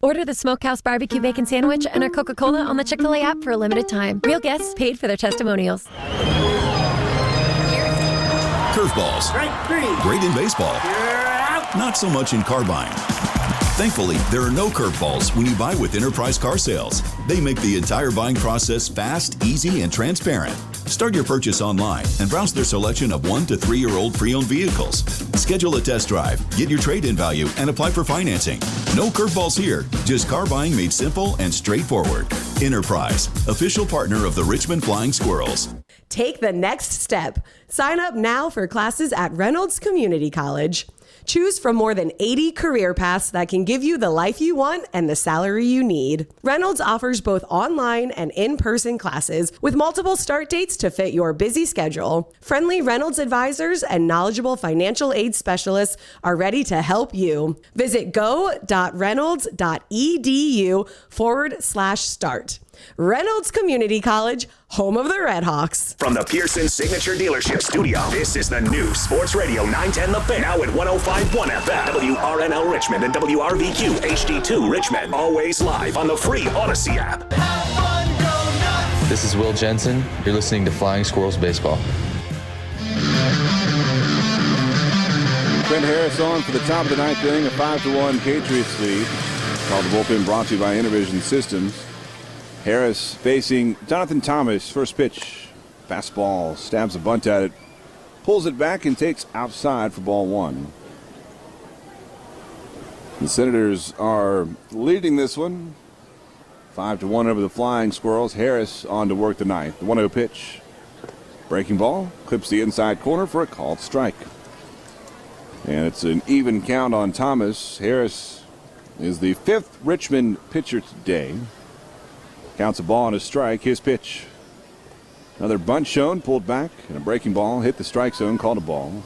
Order the Smokehouse Barbecue Bacon Sandwich and a Coca-Cola on the Chick-fil-A app for a limited time. Real guests paid for their testimonials. Curveballs. Great in baseball. Not so much in car buying. Thankfully, there are no curveballs when you buy with Enterprise Car Sales. They make the entire buying process fast, easy, and transparent. Start your purchase online and browse their selection of 1 to 3-year-old pre-owned vehicles. Schedule a test drive, get your trade-in value, and apply for financing. No curveballs here, just car buying made simple and straightforward. Enterprise, official partner of the Richmond Flying Squirrels. Take the next step. Sign up now for classes at Reynolds Community College. Choose from more than 80 career paths that can give you the life you want and the salary you need. Reynolds offers both online and in-person classes with multiple start dates to fit your busy schedule. Friendly Reynolds advisors and knowledgeable financial aid specialists are ready to help you. Visit go.reynolds.edu/start. Reynolds Community College, home of the Redhawks. From the Pearson Signature Dealership Studio, this is the new Sports Radio 910 The Fan. Now at 105.1 FM, WRNL Richmond and WRVQ HD2 Richmond. Always live on the free Odyssey app. This is Will Jensen. You're listening to Flying Squirrels Baseball. Trent Harris on for the top of the 9th inning, a 5-1 Patriots lead. Called the bullpen, brought to you by Intervision Systems. Harris facing Jonathan Thomas. First pitch. Fastball. Stabs a bunt at it. Pulls it back and takes outside for ball 1. The Senators are leading this one. 5-1 over the Flying Squirrels. Harris on to work the 9th. The 1-0 pitch. Breaking ball. Clips the inside corner for a called strike. And it's an even count on Thomas. Harris is the 5th Richmond pitcher today. Counts a ball and a strike. His pitch. Another bunt shown, pulled back, and a breaking ball hit the strike zone, called a ball.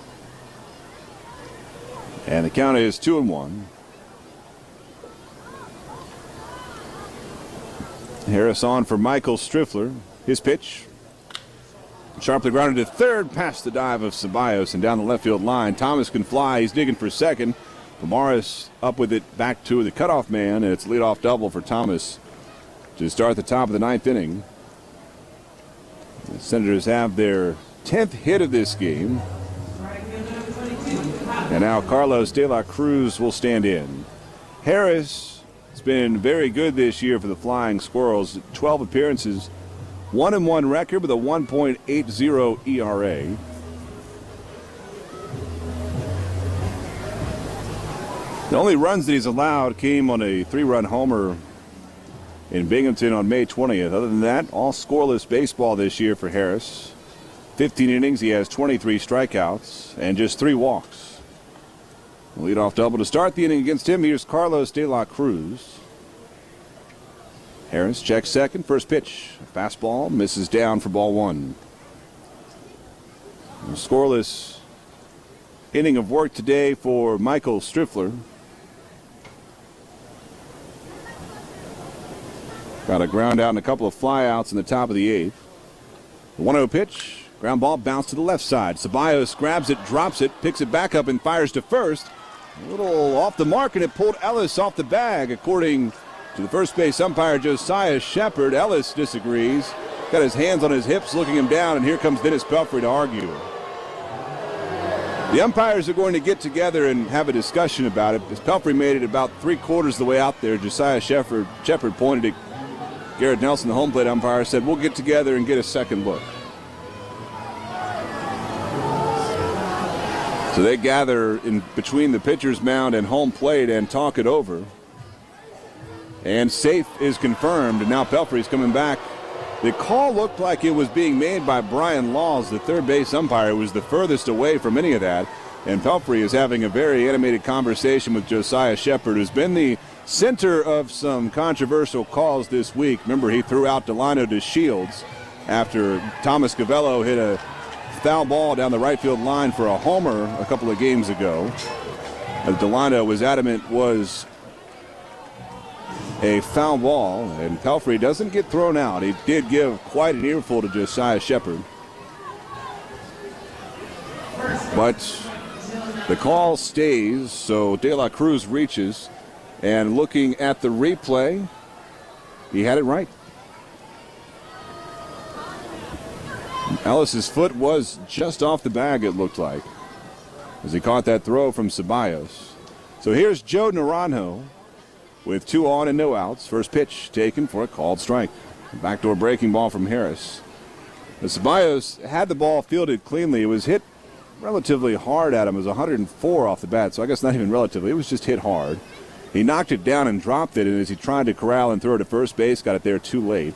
And the count is 2-1. Harris on for Michael Striffler. His pitch. Sharply grounded to third, past the dive of Ceballos and down the left field line. Thomas can fly. He's digging for second. Pomares up with it back to the cutoff man, and it's leadoff double for Thomas to start the top of the 9th inning. The Senators have their 10th hit of this game. And now Carlos De La Cruz will stand in. Harris has been very good this year for the Flying Squirrels. 12 appearances, 1-1 record with a 1.80 ERA. The only runs that he's allowed came on a 3-run homer in Binghamton on May 20th. Other than that, all scoreless baseball this year for Harris. 15 innings, he has 23 strikeouts and just 3 walks. Leadoff double to start the inning against him. Here's Carlos De La Cruz. Harris checks second. First pitch. Fastball misses down for ball 1. A scoreless inning of work today for Michael Striffler. Got a ground out and a couple of flyouts in the top of the 8th. The 1-0 pitch. Ground ball bounced to the left side. Ceballos grabs it, drops it, picks it back up and fires to first. A little off the mark, and it pulled Ellis off the bag, according to the first base umpire Josiah Shepard. Ellis disagrees. Got his hands on his hips, looking him down, and here comes Dennis Pelfrey to argue. The umpires are going to get together and have a discussion about it. As Pelfrey made it about 3/4 of the way out there, Josiah Shepard pointed at Garrett Nelson, the home plate umpire, said, "We'll get together and get a second look." So they gather in between the pitcher's mound and home plate and talk it over. And safe is confirmed, and now Pelfrey's coming back The call looked like it was being made by Brian Laws, the third base umpire, was the furthest away from any of that. And Pelfrey is having a very animated conversation with Josiah Shepard, who's been the center of some controversial calls this week. Remember, he threw out Delano to Shields after Thomas Gavello hit a foul ball down the right field line for a homer a couple of games ago. And Delano was adamant was a foul ball, and Pelfrey doesn't get thrown out. He did give quite an earful to Josiah Shepard. But the call stays, so De La Cruz reaches, and looking at the replay, he had it right. Ellis's foot was just off the bag, it looked like, as he caught that throw from Ceballos. So here's Joe Naranjo with 2 on and no outs. First pitch taken for a called strike. Backdoor breaking ball from Harris. Ceballos had the ball fielded cleanly. It was hit relatively hard at him. It was 104 off the bat, so I guess not even relatively. It was just hit hard. He knocked it down and dropped it, and as he tried to corral and throw it to first base, got it there too late.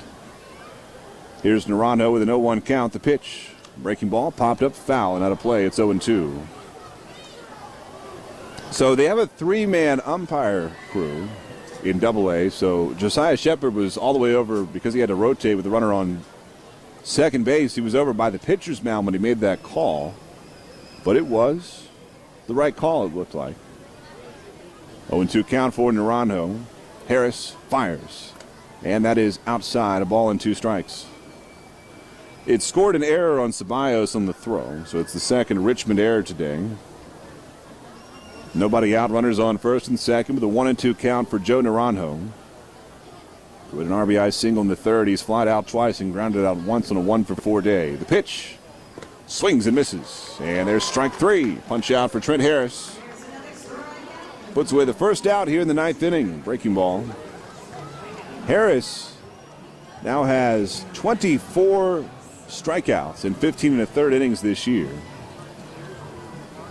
Here's Naranjo with an 0-1 count. The pitch. Breaking ball popped up foul and out of play. It's 0-2. So they have a 3-man umpire crew in Double-A. So Josiah Shepard was all the way over because he had to rotate with the runner on second base. He was over by the pitcher's mound when he made that call. But it was the right call, it looked like. 0-2 count for Naranjo. Harris fires. And that is outside, a ball and 2 strikes. It scored an error on Ceballos on the throw, so it's the second Richmond error today. Nobody out, runners on first and second with a 1-2 count for Joe Naranjo. With an RBI single in the third, he's flied out twice and grounded out once on a 1-for-4 day. The pitch swings and misses, and there's strike 3. Punch out for Trent Harris. Puts away the first out here in the 9th inning. Breaking ball. Harris now has 24 strikeouts in 15 1/3 innings this year.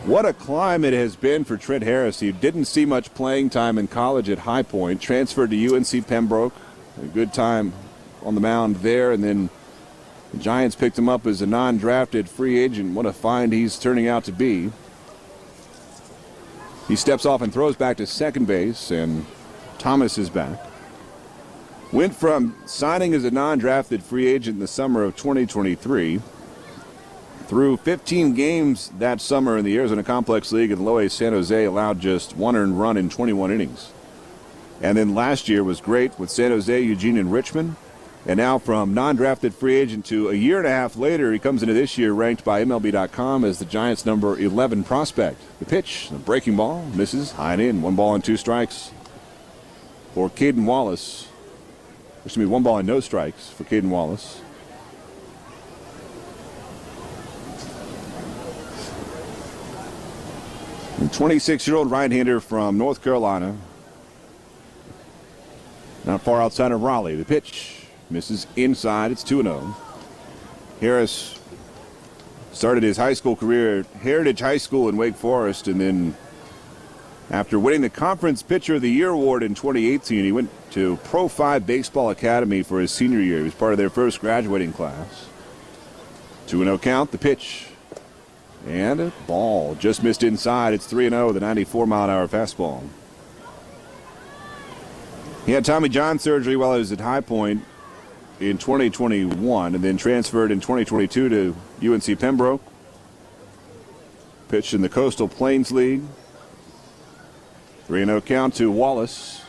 What a climb it has been for Trent Harris. He didn't see much playing time in college at High Point. Transferred to UNC Pembroke. A good time on the mound there. And then the Giants picked him up as a non-drafted free agent. What a find he's turning out to be. He steps off and throws back to second base. And Thomas is back. Went from signing as a non-drafted free agent in the summer of 2023 through 15 games that summer in the Arizona Complex League in Low A San Jose, allowed just 1 earned run in 21 innings. And then last year was great with San Jose, Eugene, and Richmond. And now from non-drafted free agent to a year and a half later, he comes into this year ranked by MLB.com as the Giants' number 11 prospect. The pitch, the breaking ball, misses, high and in, 1 ball and 2 strikes for Caden Wallace. Excuse me, 1 ball and no strikes for Caden Wallace. And 26-year-old right-hander from North Carolina. Not far outside of Raleigh. The pitch misses inside. It's 2-0. Harris started his high school career at Heritage High School in Wake Forest, and then after winning the Conference Pitcher of the Year award in 2018, he went to Pro 5 Baseball Academy for his senior year. He was part of their first graduating class. 2-0 count. The pitch. And a ball just missed inside. It's 3-0, the 94-mile-an-hour fastball. He had Tommy John surgery while he was at High Point in 2021 and then transferred in 2022 to UNC Pembroke. Pitched in the Coastal Plains League. 3-0 count to Wallace.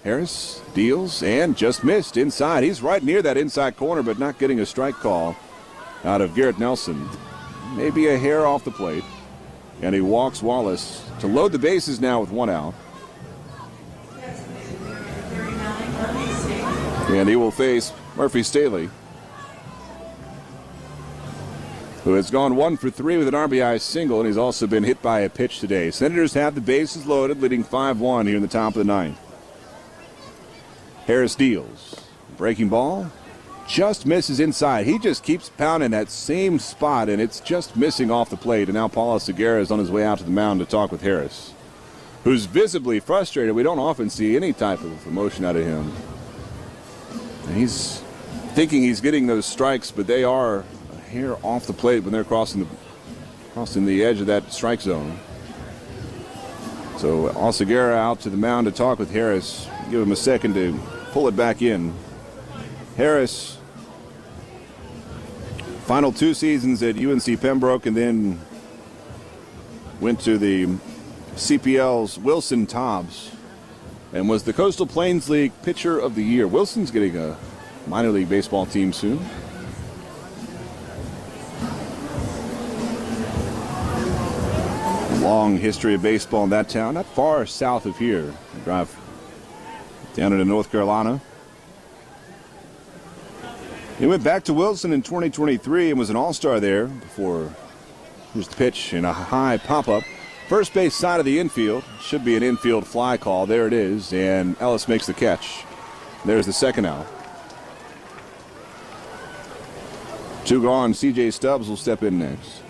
Harris deals and just missed inside. He's right near that inside corner, but not getting a strike call out of Garrett Nelson. Maybe a hair off the plate. And he walks Wallace to load the bases now with 1 out. And he will face Murphy Staley, who has gone 1 for 3 with an RBI single, and he's also been hit by a pitch today. Senators have the bases loaded, leading 5-1 here in the top of the 9th. Harris deals. Breaking ball. Just misses inside. He just keeps pounding that same spot, and it's just missing off the plate. And now Paulo Segura is on his way out to the mound to talk with Harris, who's visibly frustrated. We don't often see any type of emotion out of him. And he's thinking he's getting those strikes, but they are a hair off the plate when they're crossing the edge of that strike zone. So Alceguera out to the mound to talk with Harris. Give him a second to pull it back in. Harris, final 2 seasons at UNC Pembroke, and then went to the CPL's Wilson Tobbs and was the Coastal Plains League Pitcher of the Year. Wilson's getting a minor league baseball team soon. Long history of baseball in that town, not far south of here. Drive down into North Carolina. He went back to Wilson in 2023 and was an all-star there before. Here's the pitch and a high pop-up. First base side of the infield. Should be an infield fly call. There it is, and Ellis makes the catch. There's the second out. 2 gone. C.J. Stubbs will step in next.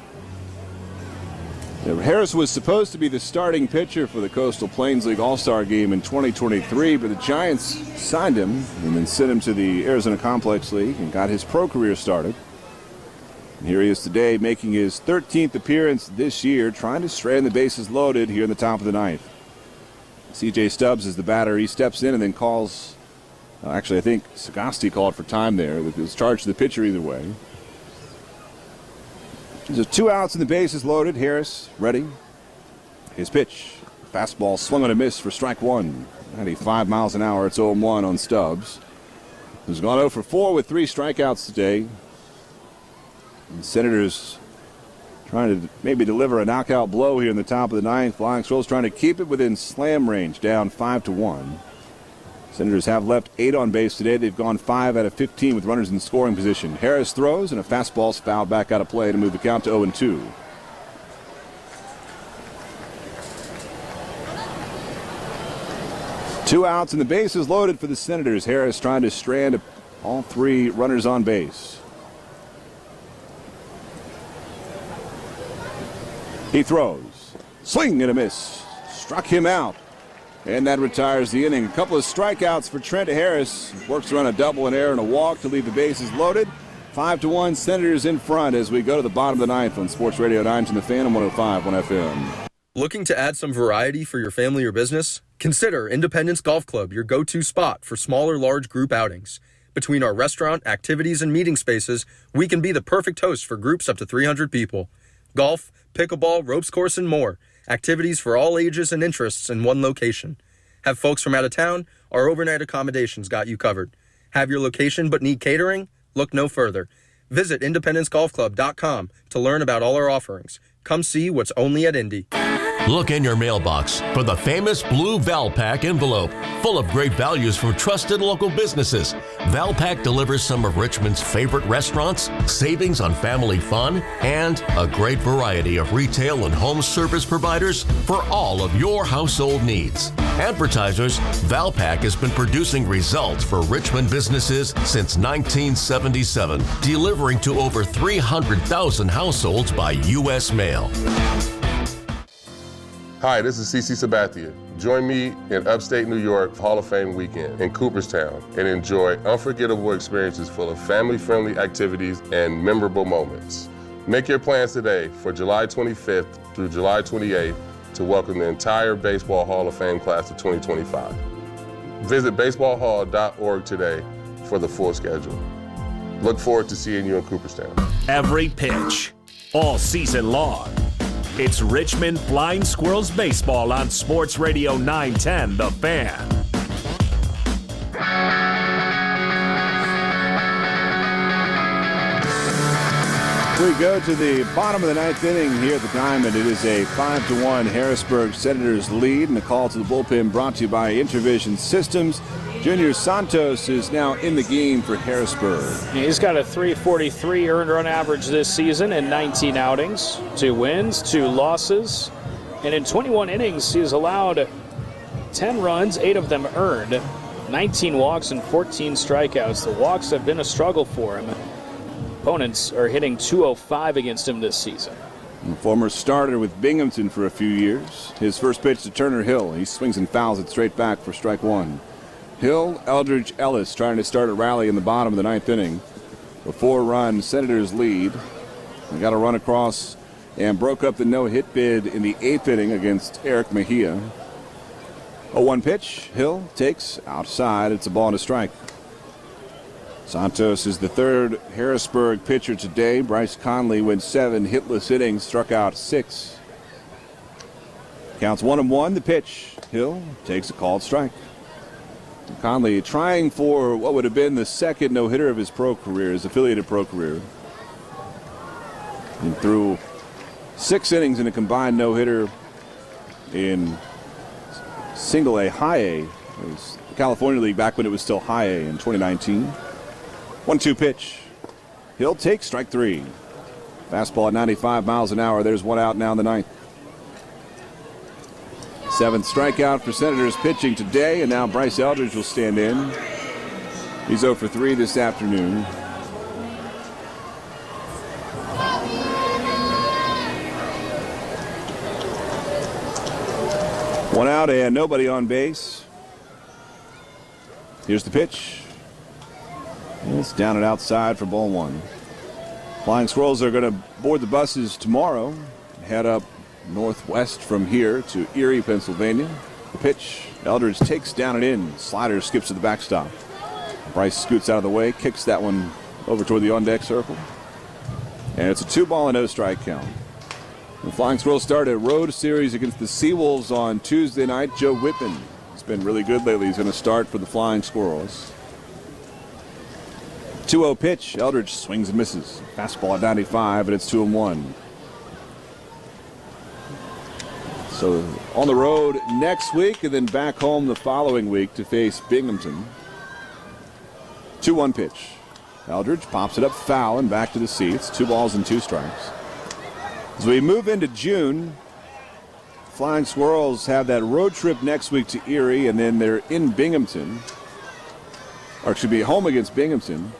Harris was supposed to be the starting pitcher for the Coastal Plains League All-Star game in 2023, but the Giants signed him and then sent him to the Arizona Complex League and got his pro career started. And here he is today, making his 13th appearance this year, trying to strand the bases loaded here in the top of the ninth. C.J. Stubbs is the batter. He steps in and then calls. Actually, I think Sagasti called for time there. It was charged to the pitcher either way. There's 2 outs and the bases loaded. Harris ready. His pitch. Fastball swung on a miss for strike 1. 95 miles an hour. It's 0-1 on Stubbs, who's gone 0 for 4 with 3 strikeouts today. And Senators trying to maybe deliver a knockout blow here in the top of the ninth. Flying Squirrels trying to keep it within slam range, down 5-1. Senators have left 8 on base today. They've gone 5 out of 15 with runners in scoring position. Harris throws, and a fastball's fouled back out of play to move the count to 0-2. Two outs and the bases loaded for the Senators. Harris trying to strand all 3 runners on base. He throws. Swing and a miss. Struck him out. And that retires the inning. A couple of strikeouts for Trent Harris. Works around a double, an error, and a walk to leave the bases loaded. 5-1, Senators in front as we go to the bottom of the ninth on Sports Radio 9 to the Fan on 105.1 FM. Looking to add some variety for your family or business? Consider Independence Golf Club your go-to spot for small or large group outings. Between our restaurant, activities, and meeting spaces, we can be the perfect host for groups up to 300 people. Golf, pickleball, ropes course, and more. Activities for all ages and interests in one location. Have folks from out of town? Our overnight accommodations got you covered. Have your location but need catering? Look no further. Visit IndependenceGolfClub.com to learn about all our offerings. Come see what's only at Indy. Look in your mailbox for the famous blue Valpak envelope, full of great values from trusted local businesses. Valpak delivers some of Richmond's favorite restaurants, savings on family fun, and a great variety of retail and home service providers for all of your household needs. Advertisers, Valpak has been producing results for Richmond businesses since 1977, delivering to over 300,000 households by U.S. mail. Hi, this is CeCe Sabathia. Join me in upstate New York Hall of Fame weekend in Cooperstown and enjoy unforgettable experiences full of family-friendly activities and memorable moments. Make your plans today for July 25th through July 28th to welcome the entire Baseball Hall of Fame class of 2025. Visit baseballhall.org today for the full schedule. Look forward to seeing you in Cooperstown. Every pitch, all season long. It's Richmond Flying Squirrels baseball on Sports Radio 910, The Fan. We go to the bottom of the ninth inning here at the Diamond. It is a 5-1 Harrisburg Senators lead, and the call to the bullpen brought to you by Intervision Systems. Junior Santos is now in the game for Harrisburg. He's got a .343 earned run average this season in 19 outings, 2 wins, 2 losses, and in 21 innings he's allowed 10 runs, 8 of them earned, 19 walks and 14 strikeouts. The walks have been a struggle for him. Opponents are hitting .205 against him this season. And former starter with Binghamton for a few years. His first pitch to Turner Hill. He swings and fouls it straight back for strike 1. Hill, Eldridge, Ellis trying to start a rally in the bottom of the ninth inning. A 4-run Senators lead. They got a run across and broke up the no-hit bid in the 8th inning against Eric Mejia. 0-1 pitch. Hill takes outside. It's a ball and a strike. Santos is the third Harrisburg pitcher today. Bryce Conley went 7 hitless innings, struck out 6. Counts 1-1. The pitch. Hill takes a called strike. Conley trying for what would have been the second no-hitter of his pro career, his affiliated pro career. And threw 6 innings in a combined no-hitter in single A, high A. It was the California League back when it was still high A in 2019. 1-2 pitch. Hill takes strike 3. Fastball at 95 miles an hour. There's one out now in the ninth. 7th strikeout for Senators pitching today, and now Bryce Eldridge will stand in. He's 0 for 3 this afternoon. One out and nobody on base. Here's the pitch. It's down and outside for ball 1. Flying Squirrels are going to board the buses tomorrow, head up northwest from here to Erie, Pennsylvania. The pitch. Eldridge takes down and in. Slider skips to the backstop. Bryce scoots out of the way, kicks that one over toward the on-deck circle. And it's a 2-ball and no strike count. The Flying Squirrels start a road series against the Seawolves on Tuesday night. Joe Whitman has been really good lately. He's going to start for the Flying Squirrels. 2-0 pitch. Eldridge swings and misses. Fastball at 95, and it's 2-1. So on the road next week and then back home the following week to face Binghamton. 2-1 pitch. Eldridge pops it up foul and back to the seats. 2 balls and 2 strikes. As we move into June, Flying Squirrels have that road trip next week to Erie, and then they're in Binghamton. Or it should be home against Binghamton.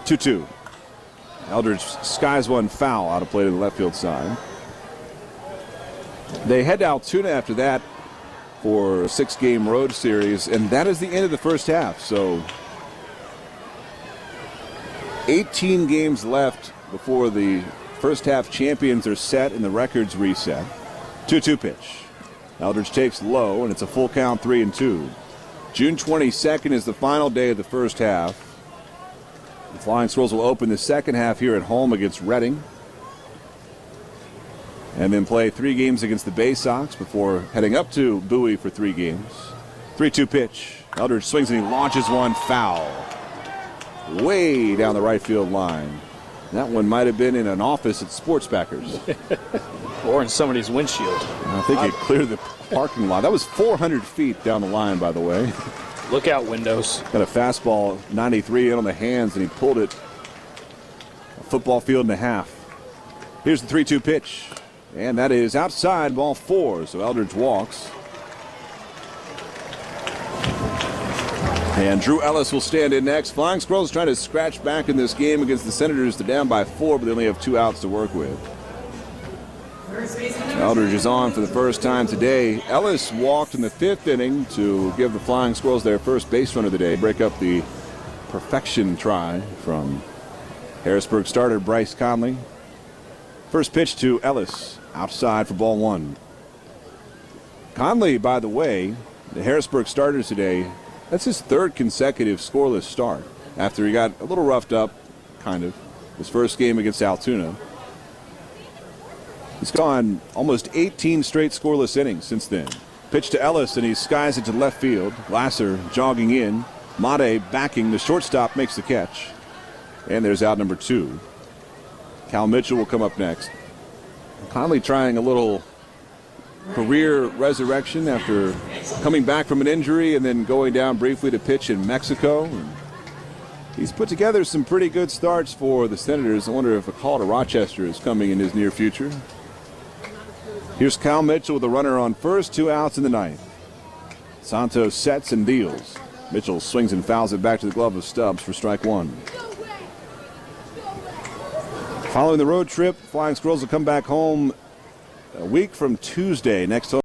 2-2. Eldridge skies one foul out of play to the left field side. They head to Altoona after that for a 6-game road series, and that is the end of the first half. So 18 games left before the first half champions are set and the records reset. 2-2 pitch. Eldridge takes low, and it's a full count, 3-2. June 22nd is the final day of the first half. The Flying Squirrels will open the second half here at home against Reading, and then play 3 games against the Bay Sox before heading up to Bowie for 3 games. 3-2 pitch. Eldridge swings and he launches one foul. Way down the right field line. That one might have been in an office at Sportsbackers. Or in somebody's windshield. I think it cleared the parking lot. That was 400 feet down the line, by the way. Look out windows. Got a fastball 93 in on the hands, and he pulled it a football field and a half. Here's the 3-2 pitch. And that is outside, ball 4. So Eldridge walks. And Drew Ellis will stand in next. Flying Squirrels trying to scratch back in this game against the Senators. They're down by 4, but they only have 2 outs to work with. Eldridge is on for the first time today. Ellis walked in the 5th inning to give the Flying Squirrels their first base run of the day, break up the perfection try from Harrisburg starter Bryce Conley. First pitch to Ellis, outside for ball 1. Conley, by the way, the Harrisburg starters today, that's his 3rd consecutive scoreless start after he got a little roughed up, kind of, his first game against Altoona. He's gone almost 18 straight scoreless innings since then. Pitch to Ellis, and he skies it to left field. Lasser jogging in. Mate backing. The shortstop makes the catch. And there's out number 2. Cal Mitchell will come up next. Conley trying a little career resurrection after coming back from an injury and then going down briefly to pitch in Mexico. And he's put together some pretty good starts for the Senators. I wonder if a call to Rochester is coming in his near future. Here's Cal Mitchell with a runner on first, 2 outs in the ninth. Santos sets and deals. Mitchell swings and fouls it back to the glove of Stubbs for strike 1. Following the road trip, Flying Squirrels will come back home a week from Tuesday. Next home